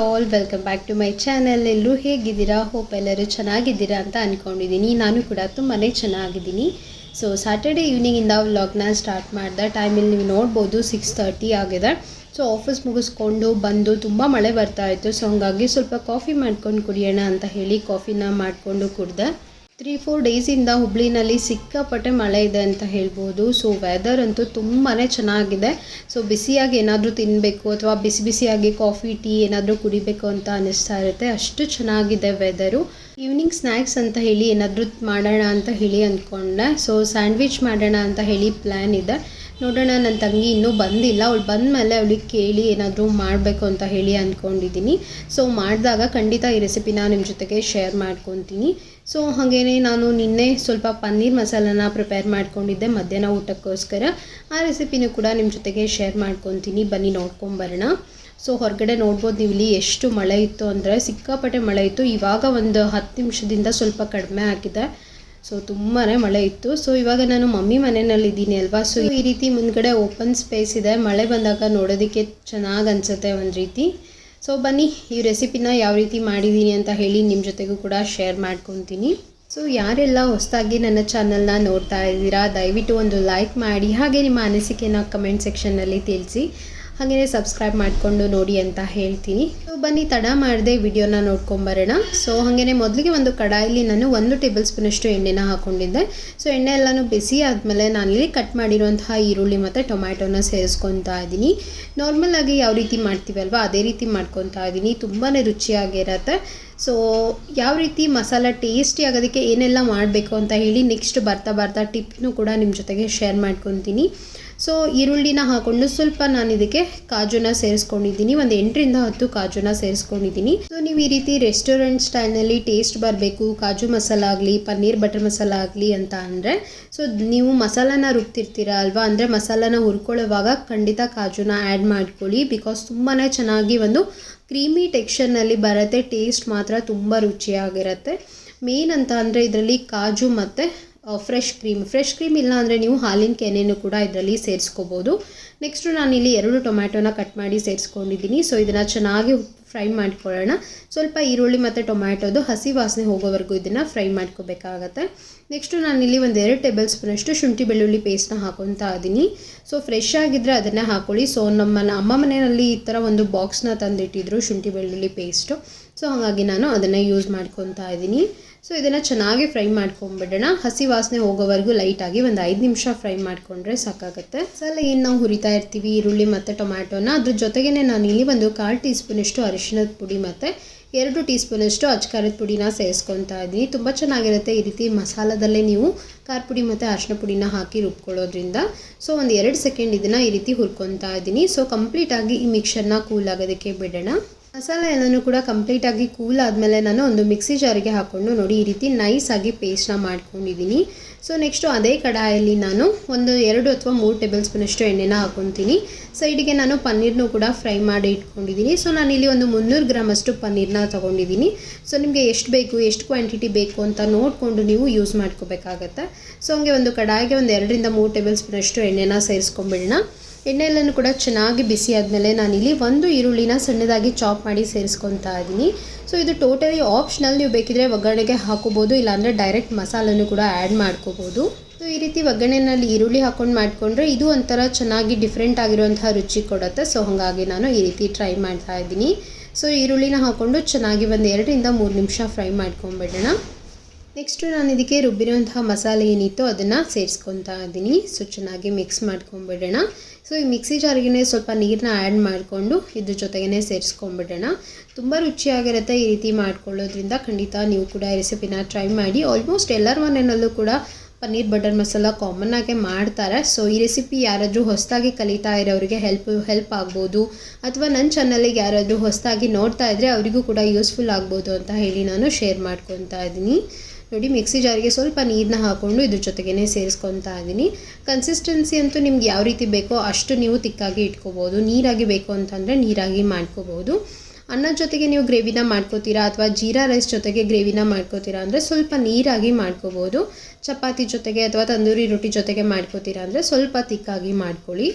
All welcome back to my channel. ಎಲ್ಲರೂ ಹೇಗಿದ್ದೀರಾ? Hope ಎಲ್ಲರೂ ಚೆನ್ನಾಗಿದ್ದೀರಾ ಅಂತ ಅಂದ್ಕೊಂಡಿದ್ದೀನಿ. ನಾನು ಕೂಡ ತುಂಬಾ ಚೆನ್ನಾಗಿದ್ದೀನಿ. ಸೊ ಸ್ಯಾಟರ್ಡೇ ಈವ್ನಿಂಗಿಂದ ವ್ಲಾಗ್ನ ಸ್ಟಾರ್ಟ್ ಮಾಡಿದೆ. ಟೈಮಲ್ಲಿ ನೀವು ನೋಡ್ಬೋದು 6:30 ಆಗಿದೆ. ಸೊ ಆಫೀಸ್ ಮುಗಿಸ್ಕೊಂಡು ಬಂದು ತುಂಬ ಮಳೆ ಬರ್ತಾಯಿತ್ತು. ಸೊ ಹಂಗಾಗಿ ಸ್ವಲ್ಪ ಕಾಫಿ ಮಾಡ್ಕೊಂಡು ಕುಡಿಯೋಣ ಅಂತ ಹೇಳಿ ಕಾಫಿನ ಮಾಡಿಕೊಂಡು ಕುಡಿದೆ. 3-4 ಡೇಸಿಂದ ಹುಬ್ಳಿನಲ್ಲಿ ಸಿಕ್ಕಾಪಟ್ಟೆ ಮಳೆ ಇದೆ ಅಂತ ಹೇಳ್ಬೋದು. ಸೊ ವೆದರ್ ಅಂತೂ ತುಂಬಾ ಚೆನ್ನಾಗಿದೆ. ಸೊ ಬಿಸಿಯಾಗಿ ಏನಾದರೂ ತಿನ್ನಬೇಕು ಅಥವಾ ಬಿಸಿ ಬಿಸಿಯಾಗಿ ಕಾಫಿ ಟೀ ಏನಾದರೂ ಕುಡಿಬೇಕು ಅಂತ ಅನ್ನಿಸ್ತಾ ಇರುತ್ತೆ. ಅಷ್ಟು ಚೆನ್ನಾಗಿದೆ ವೆದರು. ಈವ್ನಿಂಗ್ ಸ್ನ್ಯಾಕ್ಸ್ ಅಂತ ಹೇಳಿ ಏನಾದರೂ ಮಾಡೋಣ ಅಂತ ಹೇಳಿ ಅಂದ್ಕೊಂಡೆ. ಸೊ ಸ್ಯಾಂಡ್ವಿಚ್ ಮಾಡೋಣ ಅಂತ ಹೇಳಿ ಪ್ಲ್ಯಾನ್ ಇದೆ. ನೋಡೋಣ, ನನ್ನ ತಂಗಿ ಇನ್ನೂ ಬಂದಿಲ್ಲ. ಅವಳು ಬಂದಮೇಲೆ ಅವಳಿಗೆ ಕೇಳಿ ಏನಾದರೂ ಮಾಡಬೇಕು ಅಂತ ಹೇಳಿ ಅಂದ್ಕೊಂಡಿದ್ದೀನಿ. ಸೊ ಮಾಡಿದಾಗ ಖಂಡಿತ ಈ ರೆಸಿಪಿನ ನಿಮ್ಮ ಜೊತೆಗೆ ಶೇರ್ ಮಾಡ್ಕೊತೀನಿ. ಸೊ ಹಾಗೇ ನಾನು ನಿನ್ನೆ ಸ್ವಲ್ಪ ಪನ್ನೀರ್ ಮಸಾಲನ ಪ್ರಿಪೇರ್ ಮಾಡ್ಕೊಂಡಿದ್ದೆ ಮಧ್ಯಾಹ್ನ ಊಟಕ್ಕೋಸ್ಕರ. ಆ ರೆಸಿಪಿನೂ ಕೂಡ ನಿಮ್ಮ ಜೊತೆಗೆ ಶೇರ್ ಮಾಡ್ಕೊತೀನಿ. ಬನ್ನಿ ನೋಡ್ಕೊಂಬರೋಣ. ಸೊ ಹೊರಗಡೆ ನೋಡ್ಬೋದು ನೀವು ಇಲ್ಲಿ ಎಷ್ಟು ಮಳೆ ಇತ್ತು ಅಂದರೆ ಸಿಕ್ಕಾಪಟ್ಟೆ ಮಳೆ ಇತ್ತು. ಇವಾಗ ಒಂದು 10 ನಿಮಿಷದಿಂದ ಸ್ವಲ್ಪ ಕಡಿಮೆ ಆಗಿದೆ. ಸೊ ತುಂಬಾ ಮಳೆ ಇತ್ತು. ಸೊ ಇವಾಗ ನಾನು ಮಮ್ಮಿ ಮನೆಯಲ್ಲಿದ್ದೀನಿ ಅಲ್ವಾ. ಸೊ ಈ ರೀತಿ ಮುಂದ್ಗಡೆ ಓಪನ್ ಸ್ಪೇಸ್ ಇದೆ. ಮಳೆ ಬಂದಾಗ ನೋಡೋದಕ್ಕೆ ಚೆನ್ನಾಗಿ ಅನಿಸುತ್ತೆ ಒಂದು ರೀತಿ. ಸೊ ಬನ್ನಿ ಈ ರೆಸಿಪಿನ ಯಾವ ರೀತಿ ಮಾಡಿದ್ದೀನಿ ಅಂತ ಹೇಳಿ ನಿಮ್ಮ ಜೊತೆಗೂ ಕೂಡ ಶೇರ್ ಮಾಡ್ಕೊತೀನಿ. ಸೊ ಯಾರೆಲ್ಲ ಹೊಸದಾಗಿ ನನ್ನ ಚಾನಲ್ನ ನೋಡ್ತಾ ಇದ್ದೀರಾ ದಯವಿಟ್ಟು ಒಂದು ಲೈಕ್ ಮಾಡಿ, ಹಾಗೆ ನಿಮ್ಮ ಅನಿಸಿಕೆನ ಕಮೆಂಟ್ ಸೆಕ್ಷನ್ನಲ್ಲಿ ತಿಳಿಸಿ. ಹಾಗೆಯೇ ಸಬ್ಸ್ಕ್ರೈಬ್ ಮಾಡಿಕೊಂಡು ನೋಡಿ ಅಂತ ಹೇಳ್ತೀನಿ. ಸೊ ಬನ್ನಿ ತಡ ಮಾಡದೆ ವಿಡಿಯೋನ ನೋಡ್ಕೊಂಬರೋಣ. ಸೊ ಹಾಗೆಯೇ ಮೊದಲಿಗೆ ಒಂದು ಕಡಾಯಲ್ಲಿ ನಾನು 1 ಟೇಬಲ್ ಸ್ಪೂನಷ್ಟು ಎಣ್ಣೆನ ಹಾಕ್ಕೊಂಡಿದ್ದೆ. ಸೊ ಎಣ್ಣೆ ಎಲ್ಲನೂ ಬಿಸಿ ಆದಮೇಲೆ ನಾನಿಲ್ಲಿ ಕಟ್ ಮಾಡಿರುವಂತಹ ಈರುಳ್ಳಿ ಮತ್ತು ಟೊಮ್ಯಾಟೋನ ಸೇರಿಸ್ಕೊತಾ ಇದ್ದೀನಿ. ನಾರ್ಮಲಾಗಿ ಯಾವ ರೀತಿ ಮಾಡ್ತೀವಲ್ವ ಅದೇ ರೀತಿ ಮಾಡ್ಕೊತಾ ಇದ್ದೀನಿ. ತುಂಬಾ ರುಚಿಯಾಗಿರುತ್ತೆ. ಸೊ ಯಾವ ರೀತಿ ಮಸಾಲ ಟೇಸ್ಟಿ ಆಗೋದಕ್ಕೆ ಏನೆಲ್ಲ ಮಾಡಬೇಕು ಅಂತ ಹೇಳಿ ನೆಕ್ಸ್ಟ್ ಬರ್ತಾ ಟಿಪ್ನು ಕೂಡ ನಿಮ್ಮ ಜೊತೆಗೆ ಶೇರ್ ಮಾಡ್ಕೊತೀನಿ. ಸೊ ಈರುಳ್ಳಿನ ಹಾಕ್ಕೊಂಡು ಸ್ವಲ್ಪ ನಾನು ಇದಕ್ಕೆ ಕಾಜುನ ಸೇರಿಸ್ಕೊಂಡಿದ್ದೀನಿ. ಒಂದು 8ರಿಂದ 10 ಕಾಜುನ ಸೇರಿಸ್ಕೊಂಡಿದ್ದೀನಿ. ಸೊ ನೀವು ಈ ರೀತಿ ರೆಸ್ಟೋರೆಂಟ್ ಸ್ಟೈಲ್ನಲ್ಲಿ ಟೇಸ್ಟ್ ಬರಬೇಕು, ಕಾಜು ಮಸಾಲ ಆಗಲಿ ಪನ್ನೀರ್ ಬಟರ್ ಮಸಾಲ ಆಗಲಿ ಅಂತ ಅಂದರೆ ಸೊ ನೀವು ಮಸಾಲಾನ ರುಬ್ತಿರ್ತೀರ ಅಲ್ವಾ, ಅಂದರೆ ಮಸಾಲಾನ ಹುರ್ಕೊಳ್ಳೋವಾಗ ಖಂಡಿತ ಕಾಜುನ ಆ್ಯಡ್ ಮಾಡ್ಕೊಳ್ಳಿ. ಬಿಕಾಸ್ ತುಂಬಾ ಚೆನ್ನಾಗಿ ಒಂದು ಕ್ರೀಮಿ ಟೆಕ್ಸ್ಚರ್ನಲ್ಲಿ ಬರುತ್ತೆ. ಟೇಸ್ಟ್ ಮಾತ್ರ ತುಂಬ ರುಚಿಯಾಗಿರುತ್ತೆ. ಮೇನ್ ಅಂತ ಅಂದರೆ ಇದರಲ್ಲಿ ಕಾಜು ಮತ್ತು ಫ್ರೆಶ್ ಕ್ರೀಮ್ ಇಲ್ಲ ಅಂದರೆ ನೀವು ಹಾಲಿನ ಕೆನೆನೂ ಕೂಡ ಇದರಲ್ಲಿ ಸೇರಿಸ್ಕೋಬೋದು. ನೆಕ್ಸ್ಟು ನಾನಿಲ್ಲಿ 2 ಟೊಮ್ಯಾಟೋನ ಕಟ್ ಮಾಡಿ ಸೇರಿಸ್ಕೊಂಡಿದ್ದೀನಿ. ಸೊ ಇದನ್ನು ಚೆನ್ನಾಗಿ ಫ್ರೈ ಮಾಡ್ಕೊಳ್ಳೋಣ. ಸ್ವಲ್ಪ ಈರುಳ್ಳಿ ಮತ್ತು ಟೊಮ್ಯಾಟೋದು ಹಸಿ ವಾಸನೆ ಹೋಗೋವರೆಗೂ ಇದನ್ನು ಫ್ರೈ ಮಾಡ್ಕೋಬೇಕಾಗತ್ತೆ. ನೆಕ್ಸ್ಟು ನಾನಿಲ್ಲಿ ಒಂದು 2 ಟೇಬಲ್ ಸ್ಪೂನಷ್ಟು ಶುಂಠಿ ಬೆಳ್ಳುಳ್ಳಿ ಪೇಸ್ಟ್ನ ಹಾಕೊತಾ ಇದ್ದೀನಿ. ಸೊ ಫ್ರೆಶ್ ಆಗಿದ್ದರೆ ಅದನ್ನೇ ಹಾಕ್ಕೊಳ್ಳಿ. ಸೊ ನಮ್ಮ ಅಮ್ಮ ಮನೆಯಲ್ಲಿ ಈ ಥರ ಒಂದು ಬಾಕ್ಸ್ನ ತಂದಿಟ್ಟಿದ್ರು ಶುಂಠಿ ಬೆಳ್ಳುಳ್ಳಿ ಪೇಸ್ಟು. ಸೊ ಹಾಗಾಗಿ ನಾನು ಅದನ್ನು ಯೂಸ್ ಮಾಡ್ಕೊತಾ ಇದ್ದೀನಿ. ಸೊ ಇದನ್ನು ಚೆನ್ನಾಗಿ ಫ್ರೈ ಮಾಡ್ಕೊಂಬಿಡೋಣ. ಹಸಿ ವಾಸನೆ ಹೋಗೋವರೆಗೂ ಲೈಟಾಗಿ ಒಂದು 5 ನಿಮಿಷ ಫ್ರೈ ಮಾಡಿಕೊಂಡ್ರೆ ಸಾಕಾಗುತ್ತೆ. ಮಸಾಲೆ ಏನು ನಾವು ಹುರಿತಾ ಇರ್ತೀವಿ ಈರುಳ್ಳಿ ಮತ್ತು ಟೊಮ್ಯಾಟೋನ, ಅದ್ರ ಜೊತೆಗೇ ನಾನಿಲ್ಲಿ ಒಂದು 1/4 ಟೀ ಸ್ಪೂನಷ್ಟು ಅರಿಶಿಣದ ಪುಡಿ ಮತ್ತು 2 ಟೀ ಸ್ಪೂನಷ್ಟು ಅಚ್ಕಾರದ ಪುಡಿನ ಸೇರಿಸ್ಕೊತಾ ಇದ್ದೀನಿ. ತುಂಬ ಚೆನ್ನಾಗಿರುತ್ತೆ ಈ ರೀತಿ ಮಸಾಲದಲ್ಲೇ ನೀವು ಖಾರ ಪುಡಿ ಮತ್ತು ಅರಿಶಿಣ ಪುಡಿನ ಹಾಕಿ ರುಬ್ಕೊಳ್ಳೋದ್ರಿಂದ. ಸೊ ಒಂದು 2 ಸೆಕೆಂಡ್ ಇದನ್ನು ಈ ರೀತಿ ಹುರ್ಕೊತಾ ಇದ್ದೀನಿ. ಸೊ ಕಂಪ್ಲೀಟಾಗಿ ಈ ಮಿಕ್ಸರ್ನ ಕೂಲ್ ಆಗೋದಕ್ಕೆ ಬಿಡೋಣ. ಮಸಾಲೆ ಎಲ್ಲನೂ ಕೂಡ ಕಂಪ್ಲೀಟಾಗಿ ಕೂಲ್ ಆದಮೇಲೆ ನಾನು ಒಂದು ಮಿಕ್ಸಿ ಜಾರಿಗೆ ಹಾಕ್ಕೊಂಡು ನೋಡಿ ಈ ರೀತಿ ನೈಸಾಗಿ ಪೇಸ್ಟ್ನ ಮಾಡ್ಕೊಂಡಿದ್ದೀನಿ. ಸೊ ನೆಕ್ಸ್ಟು ಅದೇ ಕಡಾಯಲ್ಲಿ ನಾನು ಒಂದು 2 ಅಥವಾ 3 ಟೇಬಲ್ ಸ್ಪೂನಷ್ಟು ಎಣ್ಣೆನ ಹಾಕ್ಕೊತೀನಿ. ಸೈಡಿಗೆ ನಾನು ಪನ್ನೀರ್ನೂ ಕೂಡ ಫ್ರೈ ಮಾಡಿ ಇಟ್ಕೊಂಡಿದ್ದೀನಿ. ಸೊ ನಾನಿಲ್ಲಿ ಒಂದು 300 ಗ್ರಾಮಷ್ಟು ಪನ್ನೀರ್ನ ತೊಗೊಂಡಿದ್ದೀನಿ. ಸೊ ನಿಮಗೆ ಎಷ್ಟು ಬೇಕು ಎಷ್ಟು ಕ್ವಾಂಟಿಟಿ ಬೇಕು ಅಂತ ನೋಡಿಕೊಂಡು ನೀವು ಯೂಸ್ ಮಾಡ್ಕೋಬೇಕಾಗತ್ತೆ. ಸೊ ಹಂಗೆ ಒಂದು ಕಡಾಯಿಗೆ ಒಂದು 2ರಿಂದ 3 ಟೇಬಲ್ ಸ್ಪೂನಷ್ಟು ಎಣ್ಣೆನ ಸೇರಿಸ್ಕೊಂಬಿಡೋಣ. ಎಣ್ಣೆ ಎಲ್ಲನೂ ಕೂಡ ಚೆನ್ನಾಗಿ ಬಿಸಿ ಆದಮೇಲೆ ನಾನಿಲ್ಲಿ 1 ಈರುಳ್ಳಿನ ಸಣ್ಣದಾಗಿ ಚಾಪ್ ಮಾಡಿ ಸೇರಿಸ್ಕೊತಾ ಇದ್ದೀನಿ. ಸೊ ಇದು ಟೋಟಲಿ ಆಪ್ಷನಲ್. ನೀವು ಬೇಕಿದ್ರೆ ಒಗ್ಗರಣೆಗೆ ಹಾಕೋಬೋದು, ಇಲ್ಲಾಂದರೆ ಡೈರೆಕ್ಟ್ ಮಸಾಲನ್ನು ಕೂಡ ಆ್ಯಡ್ ಮಾಡ್ಕೋಬೋದು. ಸೊ ಈ ರೀತಿ ಒಗ್ಗರಣೆಯಲ್ಲಿ ಈರುಳ್ಳಿ ಹಾಕ್ಕೊಂಡು ಮಾಡಿಕೊಂಡ್ರೆ ಇದು ಒಂಥರ ಚೆನ್ನಾಗಿ ಡಿಫ್ರೆಂಟ್ ಆಗಿರುವಂತಹ ರುಚಿ ಕೊಡುತ್ತೆ. ಸೊ ಹಾಗಾಗಿ ನಾನು ಈ ರೀತಿ ಟ್ರೈ ಮಾಡ್ತಾ ಇದ್ದೀನಿ. ಸೊ ಈರುಳ್ಳಿನ ಹಾಕ್ಕೊಂಡು ಚೆನ್ನಾಗಿ ಒಂದು 2ರಿಂದ 3 ನಿಮಿಷ ಫ್ರೈ ಮಾಡ್ಕೊಂಬಿಡೋಣ. ನೆಕ್ಸ್ಟು ನಾನು ಇದಕ್ಕೆ ರುಬ್ಬಿರುವಂತಹ ಮಸಾಲೆ ಏನಿತ್ತು ಅದನ್ನು ಸೇರಿಸ್ಕೊತಾ ಇದ್ದೀನಿ. ಸೊ ಚೆನ್ನಾಗಿ ಮಿಕ್ಸ್ ಮಾಡ್ಕೊಂಬಿಡೋಣ. ಸೊ ಈ ಮಿಕ್ಸಿ ಜಾರಿಗೆ ಸ್ವಲ್ಪ ನೀರನ್ನ ಆ್ಯಡ್ ಮಾಡಿಕೊಂಡು ಇದ್ರ ಜೊತೆಗೇ ಸೇರಿಸ್ಕೊಂಬಿಡೋಣ. ತುಂಬ ರುಚಿಯಾಗಿರುತ್ತೆ ಈ ರೀತಿ ಮಾಡ್ಕೊಳ್ಳೋದ್ರಿಂದ. ಖಂಡಿತ ನೀವು ಕೂಡ ಈ ರೆಸಿಪಿನ ಟ್ರೈ ಮಾಡಿ. ಆಲ್ಮೋಸ್ಟ್ ಎಲ್ಲರ ಮನೆಯಲ್ಲೂ ಕೂಡ ಪನ್ನೀರ್ ಬಟರ್ ಮಸಾಲ ಕಾಮನ್ ಆಗಿ ಮಾಡ್ತಾರೆ. ಸೊ ಈ ರೆಸಿಪಿ ಯಾರಾದರೂ ಹೊಸದಾಗಿ ಕಲಿತಾ ಇರೋರಿಗೆ ಹೆಲ್ಪ್ ಆಗ್ಬೋದು, ಅಥವಾ ನನ್ನ ಚಾನಲಿಗೆ ಯಾರಾದರೂ ಹೊಸದಾಗಿ ನೋಡ್ತಾ ಇದ್ದರೆ ಅವರಿಗೂ ಕೂಡ ಯೂಸ್ಫುಲ್ ಆಗ್ಬೋದು ಅಂತ ಹೇಳಿ ನಾನು ಶೇರ್ ಮಾಡ್ಕೊತಾ ಇದ್ದೀನಿ. ನೋಡಿ ಮಿಕ್ಸಿ ಜಾರಿಗೆ ಸ್ವಲ್ಪ ನೀರನ್ನ ಹಾಕ್ಕೊಂಡು ಇದ್ರ ಜೊತೆಗೇ ಸೇರಿಸ್ಕೊತಾ ಇದ್ದೀನಿ. ಕನ್ಸಿಸ್ಟೆನ್ಸಿ ಅಂತೂ ನಿಮ್ಗೆ ಯಾವ ರೀತಿ ಬೇಕೋ ಅಷ್ಟು ನೀವು ತಿಕ್ಕಾಗಿ ಇಟ್ಕೋಬೋದು. ನೀರಾಗಿ ಬೇಕು ಅಂತಂದರೆ ನೀರಾಗಿ ಮಾಡ್ಕೋಬೋದು. ಅನ್ನದ ಜೊತೆಗೆ ನೀವು ಗ್ರೇವಿನ ಮಾಡ್ಕೋತೀರಾ ಅಥವಾ ಜೀರಾ ರೈಸ್ ಜೊತೆಗೆ ಗ್ರೇವಿನ ಮಾಡ್ಕೋತೀರಾ ಅಂದರೆ ಸ್ವಲ್ಪ ನೀರಾಗಿ ಮಾಡ್ಕೋಬೋದು. ಚಪಾತಿ ಜೊತೆಗೆ ಅಥವಾ ತಂದೂರಿ ರೊಟ್ಟಿ ಜೊತೆಗೆ ಮಾಡ್ಕೋತೀರಾ ಅಂದರೆ ಸ್ವಲ್ಪ ತಿಕ್ಕಾಗಿ ಮಾಡ್ಕೊಳ್ಳಿ.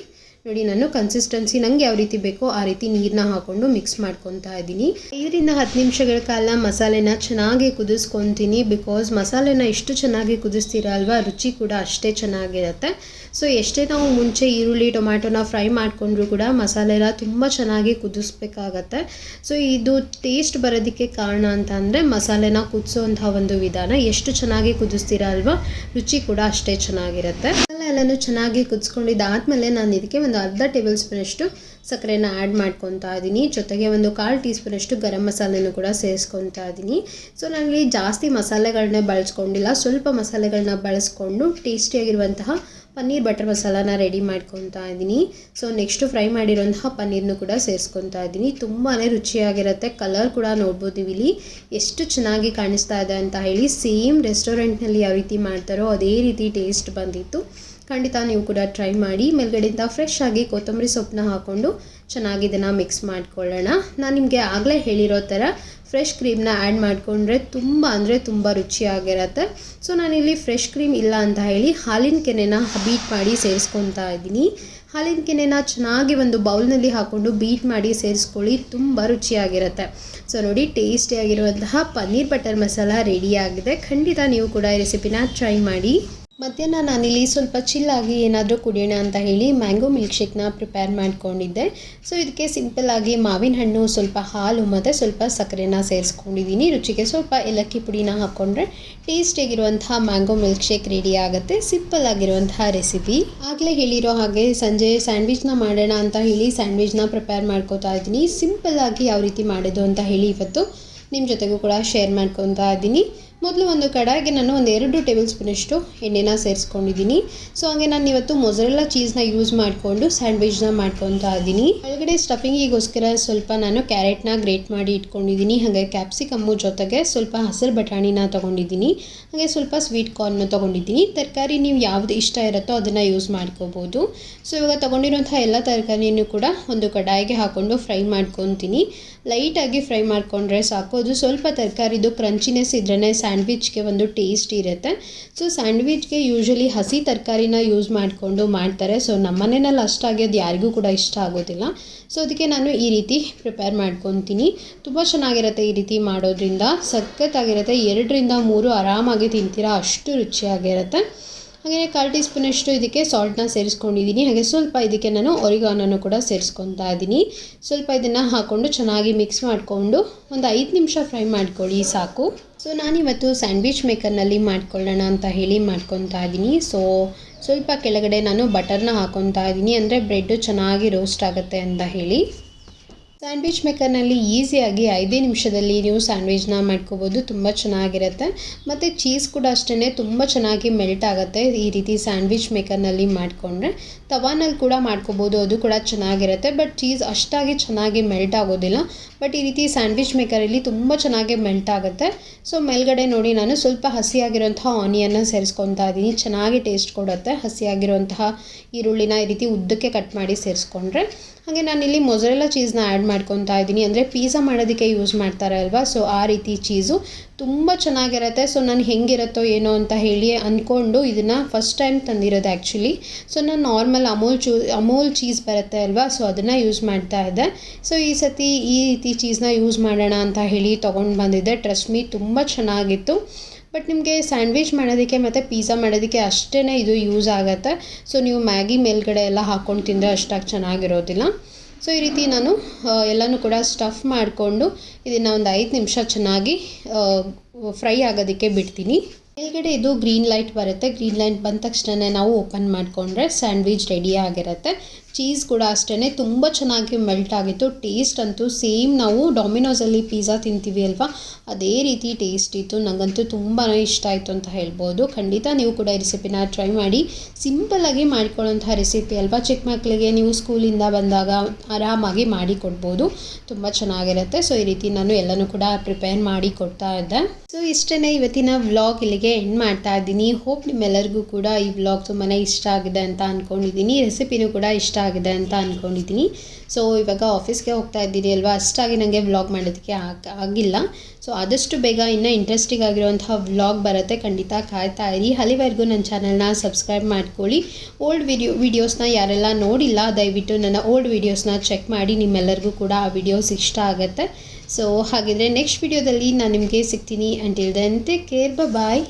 ನೋಡಿ ನಾನು ಕನ್ಸಿಸ್ಟೆನ್ಸಿ ನನಗೆ ಯಾವ ರೀತಿ ಬೇಕೋ ಆ ರೀತಿ ನೀರನ್ನ ಹಾಕ್ಕೊಂಡು ಮಿಕ್ಸ್ ಮಾಡ್ಕೊತಾ ಇದ್ದೀನಿ. 5ರಿಂದ 10 ನಿಮಿಷಗಳ ಕಾಲ ಮಸಾಲೆನ ಚೆನ್ನಾಗಿ ಕುದಿಸ್ಕೊತೀನಿ. ಬಿಕಾಸ್ ಮಸಾಲೆನ ಎಷ್ಟು ಚೆನ್ನಾಗಿ ಕುದಿಸ್ತೀರ ಅಲ್ವಾ, ರುಚಿ ಕೂಡ ಅಷ್ಟೇ ಚೆನ್ನಾಗಿರುತ್ತೆ. ಸೊ ಎಷ್ಟೇ ನಾವು ಮುಂಚೆ ಈರುಳ್ಳಿ ಟೊಮ್ಯಾಟೊನ ಫ್ರೈ ಮಾಡಿಕೊಂಡ್ರೂ ಕೂಡ ಮಸಾಲೆನ ತುಂಬ ಚೆನ್ನಾಗಿ ಕುದಿಸ್ಬೇಕಾಗತ್ತೆ. ಸೊ ಇದು ಟೇಸ್ಟ್ ಬರೋದಕ್ಕೆ ಕಾರಣ ಅಂತ ಅಂದರೆ ಮಸಾಲೆನ ಕುದಿಸೋಂಥ ಒಂದು ವಿಧಾನ. ಎಷ್ಟು ಚೆನ್ನಾಗಿ ಕುದಿಸ್ತೀರ ಅಲ್ವಾ, ರುಚಿ ಕೂಡ ಅಷ್ಟೇ ಚೆನ್ನಾಗಿರುತ್ತೆ. ಮಸಾಲೆ ಎಲ್ಲನೂ ಚೆನ್ನಾಗಿ ಕುದಿಸ್ಕೊಂಡಿದ್ದಾದಮೇಲೆ ನಾನು ಇದಕ್ಕೆ ಒಂದು ಅರ್ಧ ಟೇಬಲ್ ಸ್ಪೂನಷ್ಟು ಸಕ್ಕರೆನ ಆ್ಯಡ್ ಮಾಡ್ಕೊತಾ ಇದ್ದೀನಿ. ಜೊತೆಗೆ ಒಂದು 1/4 ಟೀ ಸ್ಪೂನಷ್ಟು ಗರಂ ಮಸಾಲೆನೂ ಕೂಡ ಸೇರಿಸ್ಕೊತಾ ಇದ್ದೀನಿ. ಸೊ ನಾನಿಲ್ಲಿ ಜಾಸ್ತಿ ಮಸಾಲೆಗಳನ್ನೇ ಬಳಸ್ಕೊಂಡಿಲ್ಲ, ಸ್ವಲ್ಪ ಮಸಾಲೆಗಳನ್ನ ಬಳಸ್ಕೊಂಡು ಟೇಸ್ಟಿಯಾಗಿರುವಂತಹ ಪನ್ನೀರ್ ಬಟರ್ ಮಸಾಲಾನ ರೆಡಿ ಮಾಡ್ಕೊತಾ ಇದ್ದೀನಿ. ಸೊ ನೆಕ್ಸ್ಟು ಫ್ರೈ ಮಾಡಿರೋಂತಹ ಪನ್ನೀರ್ನು ಕೂಡ ಸೇರಿಸ್ಕೊತಾ ಇದ್ದೀನಿ. ತುಂಬಾ ರುಚಿಯಾಗಿರುತ್ತೆ. ಕಲರ್ ಕೂಡ ನೋಡ್ಬೋದು ನೀವು ಇಲ್ಲಿ ಎಷ್ಟು ಚೆನ್ನಾಗಿ ಕಾಣಿಸ್ತಾ ಇದೆ ಅಂತ ಹೇಳಿ. ಸೇಮ್ ರೆಸ್ಟೋರೆಂಟ್ನಲ್ಲಿ ಯಾವ ರೀತಿ ಮಾಡ್ತಾರೋ ಅದೇ ರೀತಿ ಟೇಸ್ಟ್ ಬಂದಿತ್ತು. ಖಂಡಿತ ನೀವು ಕೂಡ ಟ್ರೈ ಮಾಡಿ. ಮೇಲ್ಗಡೆಯಿಂದ ಫ್ರೆಶ್ ಆಗಿ ಕೊತ್ತಂಬರಿ ಸೊಪ್ಪನ್ನ ಹಾಕ್ಕೊಂಡು ಚೆನ್ನಾಗಿ ಇದನ್ನು ಮಿಕ್ಸ್ ಮಾಡ್ಕೊಳ್ಳೋಣ. ನಾನು ನಿಮಗೆ ಆಗಲೇ ಹೇಳಿರೋ ಥರ ಫ್ರೆಶ್ ಕ್ರೀಮ್ನ ಆ್ಯಡ್ ಮಾಡಿಕೊಂಡ್ರೆ ತುಂಬ ರುಚಿಯಾಗಿರುತ್ತೆ. ಸೊ ನಾನಿಲ್ಲಿ ಫ್ರೆಶ್ ಕ್ರೀಮ್ ಇಲ್ಲ ಅಂತ ಹೇಳಿ ಹಾಲಿನ ಕೆನೆನ ಬೀಟ್ ಮಾಡಿ ಸೇರಿಸ್ಕೊತಾ ಇದ್ದೀನಿ. ಹಾಲಿನ ಕೆನೆನ ಚೆನ್ನಾಗಿ ಒಂದು ಬೌಲ್ನಲ್ಲಿ ಹಾಕ್ಕೊಂಡು ಬೀಟ್ ಮಾಡಿ ಸೇರಿಸ್ಕೊಳ್ಳಿ, ತುಂಬ ರುಚಿಯಾಗಿರುತ್ತೆ. ಸೊ ನೋಡಿ, ಟೇಸ್ಟಿಯಾಗಿರುವಂತಹ ಪನ್ನೀರ್ ಬಟರ್ ಮಸಾಲ ರೆಡಿಯಾಗಿದೆ. ಖಂಡಿತ ನೀವು ಕೂಡ ಈ ರೆಸಿಪಿನ ಟ್ರೈ ಮಾಡಿ. ಮಧ್ಯಾಹ್ನ ನಾನಿಲ್ಲಿ ಸ್ವಲ್ಪ ಚಿಲ್ಲಾಗಿ ಏನಾದರೂ ಕುಡಿಯೋಣ ಅಂತ ಹೇಳಿ ಮ್ಯಾಂಗೋ ಮಿಲ್ಕ್ ಶೇಕ್ನ ಪ್ರಿಪೇರ್ ಮಾಡ್ಕೊಂಡಿದ್ದೆ. ಸೊ ಇದಕ್ಕೆ ಸಿಂಪಲ್ಲಾಗಿ ಮಾವಿನ ಹಣ್ಣು, ಸ್ವಲ್ಪ ಹಾಲು ಮತ್ತು ಸ್ವಲ್ಪ ಸಕ್ಕರೆನ ಸೇರಿಸ್ಕೊಂಡಿದ್ದೀನಿ. ರುಚಿಗೆ ಸ್ವಲ್ಪ ಏಲಕ್ಕಿ ಪುಡಿನ ಹಾಕ್ಕೊಂಡ್ರೆ ಟೇಸ್ಟಿಯಾಗಿರುವಂತಹ ಮ್ಯಾಂಗೋ ಮಿಲ್ಕ್ ಶೇಕ್ ರೆಡಿ ಆಗುತ್ತೆ. ಸಿಂಪಲ್ ಆಗಿರುವಂತಹ ರೆಸಿಪಿ. ಆಗಲೇ ಹೇಳಿರೋ ಹಾಗೆ ಸಂಜೆ ಸ್ಯಾಂಡ್ವಿಚ್ನ ಮಾಡೋಣ ಅಂತ ಹೇಳಿ ಸ್ಯಾಂಡ್ವಿಚ್ನ ಪ್ರಿಪೇರ್ ಮಾಡ್ಕೋತಾ ಇದ್ದೀನಿ. ಸಿಂಪಲ್ಲಾಗಿ ಯಾವ ರೀತಿ ಮಾಡೋದು ಅಂತ ಹೇಳಿ ಇವತ್ತು ನಿಮ್ಮ ಜೊತೆಗೂ ಕೂಡ ಶೇರ್ ಮಾಡ್ಕೊತಾ ಇದ್ದೀನಿ. ಮೊದಲು ಒಂದು ಕಡಾಯಿಗೆ ನಾನು ಒಂದು 2 ಟೇಬಲ್ ಸ್ಪೂನಷ್ಟು ಎಣ್ಣೆನ ಸೇರಿಸ್ಕೊಂಡಿದ್ದೀನಿ. ಸೊ ಹಾಗೆ ನಾನು ಇವತ್ತು ಮೊಸರೆಲ್ಲಾ ಚೀಸ್ನ ಯೂಸ್ ಮಾಡಿಕೊಂಡು ಸ್ಯಾಂಡ್ವಿಚ್ನ ಮಾಡ್ಕೊತಾ ಇದ್ದೀನಿ. ಒಳಗಡೆ ಸ್ಟಫಿಂಗಿಗೋಸ್ಕರ ಸ್ವಲ್ಪ ನಾನು ಕ್ಯಾರೆಟ್ನ ಗ್ರೇಟ್ ಮಾಡಿ ಇಟ್ಕೊಂಡಿದ್ದೀನಿ. ಹಾಗೆ ಕ್ಯಾಪ್ಸಿಕಮ್ಮು ಜೊತೆಗೆ ಸ್ವಲ್ಪ ಹಸಿರು ಬಟಾಣಿನ ತೊಗೊಂಡಿದ್ದೀನಿ. ಹಾಗೆ ಸ್ವಲ್ಪ ಸ್ವೀಟ್ ಕಾರ್ನ್ ತೊಗೊಂಡಿದ್ದೀನಿ. ತರಕಾರಿ ನೀವು ಯಾವುದು ಇಷ್ಟ ಇರುತ್ತೋ ಅದನ್ನು ಯೂಸ್ ಮಾಡ್ಕೋಬೋದು. ಸೊ ಇವಾಗ ತೊಗೊಂಡಿರೋಂಥ ಎಲ್ಲ ತರಕಾರಿನೂ ಕೂಡ ಒಂದು ಕಡಾಯಿಗೆ ಹಾಕ್ಕೊಂಡು ಫ್ರೈ ಮಾಡ್ಕೊತೀನಿ. ಲೈಟಾಗಿ ಫ್ರೈ ಮಾಡಿಕೊಂಡ್ರೆ ಸಾಕು. ಅದು ಸ್ವಲ್ಪ ತರಕಾರಿದು ಕ್ರಂಚಿನೆಸ್ ಇದ್ರೇ ಸ್ಯಾಂಡ್ವಿಚ್ಗೆ ಒಂದು ಟೇಸ್ಟ್ ಇರುತ್ತೆ. ಸೊ ಸ್ಯಾಂಡ್ವಿಚ್ಗೆ ಯೂಶ್ವಲಿ ಹಸಿ ತರಕಾರಿನ ಯೂಸ್ ಮಾಡಿಕೊಂಡು ಮಾಡ್ತಾರೆ. ಸೊ ನಮ್ಮ ಮನೆಯಲ್ಲಿ ಅಷ್ಟಾಗಿ ಅದು ಯಾರಿಗೂ ಕೂಡ ಇಷ್ಟ ಆಗೋದಿಲ್ಲ. ಸೊ ಅದಕ್ಕೆ ನಾನು ಈ ರೀತಿ ಪ್ರಿಪೇರ್ ಮಾಡ್ಕೊತೀನಿ. ತುಂಬ ಚೆನ್ನಾಗಿರುತ್ತೆ ಈ ರೀತಿ ಮಾಡೋದ್ರಿಂದ. ಸಖತ್ತಾಗಿರುತ್ತೆ. 2ರಿಂದ 3 ಆರಾಮಾಗಿ ತಿಂತೀರಾ, ಅಷ್ಟು ರುಚಿಯಾಗಿರುತ್ತೆ. ಹಾಗೆ 1/4 ಟೀ ಸ್ಪೂನಷ್ಟು ಇದಕ್ಕೆ ಸಾಲ್ಟ್ನ ಸೇರಿಸ್ಕೊಂಡಿದ್ದೀನಿ. ಹಾಗೆ ಸ್ವಲ್ಪ ಇದಕ್ಕೆ ನಾನು ಒರಿಗಾನೋನು ಕೂಡ ಸೇರಿಸ್ಕೊತಾ ಇದ್ದೀನಿ. ಸ್ವಲ್ಪ ಇದನ್ನು ಹಾಕ್ಕೊಂಡು ಚೆನ್ನಾಗಿ ಮಿಕ್ಸ್ ಮಾಡಿಕೊಂಡು ಒಂದು 5 ನಿಮಿಷ ಫ್ರೈ ಮಾಡ್ಕೊಳ್ಳಿ ಸಾಕು. ಸೊ ನಾನಿವತ್ತು ಸ್ಯಾಂಡ್ವಿಚ್ ಮೇಕರ್ನಲ್ಲಿ ಮಾಡ್ಕೊಳ್ಳೋಣ ಅಂತ ಹೇಳಿ ಮಾಡ್ಕೊತಾ ಇದ್ದೀನಿ. ಸೊ ಸ್ವಲ್ಪ ಕೆಳಗಡೆ ನಾನು ಬಟರ್ನ ಹಾಕ್ಕೊತಾ ಇದ್ದೀನಿ, ಅಂದರೆ ಬ್ರೆಡ್ಡು ಚೆನ್ನಾಗಿ ರೋಸ್ಟ್ ಆಗುತ್ತೆ ಅಂತ ಹೇಳಿ. ಸ್ಯಾಂಡ್ವಿಚ್ ಮೇಕರ್ನಲ್ಲಿ ಈಸಿಯಾಗಿ 5 ನಿಮಿಷದಲ್ಲಿ ನೀವು ಸ್ಯಾಂಡ್ವಿಚ್ನ ಮಾಡ್ಕೋಬೋದು. ತುಂಬ ಚೆನ್ನಾಗಿರುತ್ತೆ. ಮತ್ತು ಚೀಸ್ ಕೂಡ ಅಷ್ಟೇ ತುಂಬ ಚೆನ್ನಾಗಿ ಮೆಲ್ಟ್ ಆಗುತ್ತೆ ಈ ರೀತಿ ಸ್ಯಾಂಡ್ವಿಚ್ ಮೇಕರ್ನಲ್ಲಿ ಮಾಡಿಕೊಂಡ್ರೆ. ತವಾನಲ್ಲಿ ಕೂಡ ಮಾಡ್ಕೋಬೋದು, ಅದು ಕೂಡ ಚೆನ್ನಾಗಿರುತ್ತೆ. ಬಟ್ ಚೀಸ್ ಅಷ್ಟಾಗಿ ಚೆನ್ನಾಗಿ ಮೆಲ್ಟ್ ಆಗೋದಿಲ್ಲ. ಬಟ್ ಈ ರೀತಿ ಸ್ಯಾಂಡ್ವಿಚ್ ಮೇಕರಲ್ಲಿ ತುಂಬ ಚೆನ್ನಾಗಿ ಮೆಲ್ಟ್ ಆಗುತ್ತೆ. ಸೊ ಮೇಲ್ಗಡೆ ನೋಡಿ ನಾನು ಸ್ವಲ್ಪ ಹಸಿಯಾಗಿರುವಂತಹ ಆನಿಯನ್ನ ಸೇರಿಸ್ಕೊತಾ ಇದ್ದೀನಿ. ಚೆನ್ನಾಗಿ ಟೇಸ್ಟ್ ಕೊಡುತ್ತೆ. ಹಸಿಯಾಗಿರುವಂತಹ ಈರುಳ್ಳಿನ ಈ ರೀತಿ ಉದ್ದಕ್ಕೆ ಕಟ್ ಮಾಡಿ ಸೇರಿಸ್ಕೊಂಡ್ರೆ. ಹಾಗೆ ನಾನಿಲ್ಲಿ ಮೊಸರೆಲ್ಲಾ ಚೀಸ್ನ ಆ್ಯಡ್ ಮಾಡ್ಕೊತಾ ಇದ್ದೀನಿ. ಅಂದರೆ ಪಿಜ್ಜಾ ಮಾಡೋದಕ್ಕೆ ಯೂಸ್ ಮಾಡ್ತಾರೆ ಅಲ್ವಾ, ಸೊ ಆ ರೀತಿ ಚೀಸು ತುಂಬ ಚೆನ್ನಾಗಿರುತ್ತೆ. ಸೊ ನಾನು ಹೆಂಗಿರುತ್ತೋ ಏನೋ ಅಂತ ಹೇಳಿ ಅಂದ್ಕೊಂಡು ಇದನ್ನು ಫಸ್ಟ್ ಟೈಮ್ ತಂದಿರೋದು ಆ್ಯಕ್ಚುಲಿ. ಸೊ ನಾನು ನಾರ್ಮಲ್ ಅಮೂಲ್ ಚೀಸ್ ಬರುತ್ತೆ ಅಲ್ವಾ, ಸೊ ಅದನ್ನು ಯೂಸ್ ಮಾಡ್ತಾ ಇದ್ದೆ. ಸೊ ಈ ಸತಿ ಈ ರೀತಿ ಚೀಸ್ನ ಯೂಸ್ ಮಾಡೋಣ ಅಂತ ಹೇಳಿ ತೊಗೊಂಡು ಬಂದಿದ್ದೆ. ಟ್ರಸ್ಟ್ ಮೀ, ತುಂಬ ಚೆನ್ನಾಗಿತ್ತು. ಬಟ್ ನಿಮಗೆ ಸ್ಯಾಂಡ್ವಿಚ್ ಮಾಡೋದಕ್ಕೆ ಮತ್ತು ಪಿಜ್ಜಾ ಮಾಡೋದಕ್ಕೆ ಅಷ್ಟೇ ಇದು ಯೂಸ್ ಆಗುತ್ತೆ. ಸೊ ನೀವು ಮ್ಯಾಗಿ ಮೇಲ್ಗಡೆ ಎಲ್ಲ ಹಾಕ್ಕೊಂಡು ತಿಂದರೆ ಅಷ್ಟಾಗಿ ಚೆನ್ನಾಗಿರೋದಿಲ್ಲ. ಸೊ ಈ ರೀತಿ ನಾನು ಎಲ್ಲನೂ ಕೂಡ ಸ್ಟಫ್ ಮಾಡಿಕೊಂಡು ಇದನ್ನು ಒಂದು 5 ನಿಮಿಷ ಚೆನ್ನಾಗಿ ಫ್ರೈ ಆಗೋದಕ್ಕೆ ಬಿಡ್ತೀನಿ. ಮೇಲ್ಗಡೆ ಇದು ಗ್ರೀನ್ ಲೈಟ್ ಬರುತ್ತೆ. ಗ್ರೀನ್ ಲೈಟ್ ಬಂದ ತಕ್ಷಣ ನಾವು ಓಪನ್ ಮಾಡಿಕೊಂಡ್ರೆ ಸ್ಯಾಂಡ್ವಿಚ್ ರೆಡಿ ಆಗಿರುತ್ತೆ. ಚೀಸ್ ಕೂಡ ಅಷ್ಟೇ ತುಂಬ ಚೆನ್ನಾಗಿ ಮೆಲ್ಟ್ ಆಗಿತ್ತು. ಟೇಸ್ಟ್ ಅಂತೂ ಸೇಮ್ ನಾವು ಡಾಮಿನೋಸಲ್ಲಿ ಪಿಜ್ಜಾ ತಿಂತೀವಿ ಅಲ್ವಾ, ಅದೇ ರೀತಿ ಟೇಸ್ಟ್ ಇತ್ತು. ನನಗಂತೂ ತುಂಬಾ ಇಷ್ಟ ಆಯಿತು ಅಂತ ಹೇಳ್ಬೋದು. ಖಂಡಿತ ನೀವು ಕೂಡ ಈ ರೆಸಿಪಿನ ಟ್ರೈ ಮಾಡಿ. ಸಿಂಪಲ್ಲಾಗಿ ಮಾಡಿಕೊಳ್ಳೋಂಥ ರೆಸಿಪಿ ಅಲ್ವಾ, ಚಿಕ್ಕ ಮಕ್ಕಳಿಗೆ ನೀವು ಸ್ಕೂಲಿಂದ ಬಂದಾಗ ಆರಾಮಾಗಿ ಮಾಡಿ ಕೊಡ್ಬೋದು. ತುಂಬ ಚೆನ್ನಾಗಿರುತ್ತೆ. ಸೊ ಈ ರೀತಿ ನಾನು ಎಲ್ಲನೂ ಕೂಡ ಪ್ರಿಪೇರ್ ಮಾಡಿ ಕೊಡ್ತಾ ಇದ್ದೆ. ಸೊ ಇಷ್ಟೇ ಇವತ್ತಿನ ವ್ಲಾಗ್ ಇಲ್ಲಿಗೆ ಎಂಡ್ ಮಾಡ್ತಾ ಇದ್ದೀನಿ. ಹೋಪ್ ನಿಮ್ಮೆಲ್ಲರಿಗೂ ಕೂಡ ಈ ವ್ಲಾಗ್ ತುಂಬಾ ಇಷ್ಟ ಆಗಿದೆ ಅಂತ ಅಂದ್ಕೊಂಡಿದ್ದೀನಿ. ರೆಸಿಪಿನೂ ಕೂಡ ಇಷ್ಟ ಆಗಿದೆ ಅಂತ ಅಂದ್ಕೊಂಡಿದ್ದೀನಿ. ಸೊ ಇವಾಗ ಆಫೀಸ್ಗೆ ಹೋಗ್ತಾ ಇದ್ದೀನಿ ಅಲ್ವಾ, ಅಷ್ಟಾಗಿ ನನಗೆ ವ್ಲಾಗ್ ಮಾಡೋದಕ್ಕೆ ಆಗಿಲ್ಲ. ಸೊ ಆದಷ್ಟು ಬೇಗ ಇನ್ನೂ ಇಂಟ್ರೆಸ್ಟಿಂಗ್ ಆಗಿರುವಂತಹ ವ್ಲಾಗ್ ಬರುತ್ತೆ, ಖಂಡಿತ ಕಾಯ್ತಾ ಇರಿ. ಅಲ್ಲಿವರೆಗೂ ನನ್ನ ಚಾನಲ್ನ ಸಬ್ಸ್ಕ್ರೈಬ್ ಮಾಡ್ಕೊಳ್ಳಿ. ಓಲ್ಡ್ ವೀಡಿಯೋಸ್ನ ಯಾರೆಲ್ಲ ನೋಡಿಲ್ಲ ದಯವಿಟ್ಟು ನನ್ನ ಓಲ್ಡ್ ವೀಡಿಯೋಸ್ನ ಚೆಕ್ ಮಾಡಿ, ನಿಮ್ಮೆಲ್ಲರಿಗೂ ಕೂಡ ಆ ವಿಡಿಯೋಸ್ ಇಷ್ಟ ಆಗುತ್ತೆ. ಸೊ ಹಾಗಿದ್ರೆ ನೆಕ್ಸ್ಟ್ ವಿಡಿಯೋದಲ್ಲಿ ನಾನು ನಿಮಗೆ ಸಿಗ್ತೀನಿ. ಅಂಟಿಲ್ ದೆನ್ ಟೇಕ್ ಕೇರ್, ಬಾಯ್.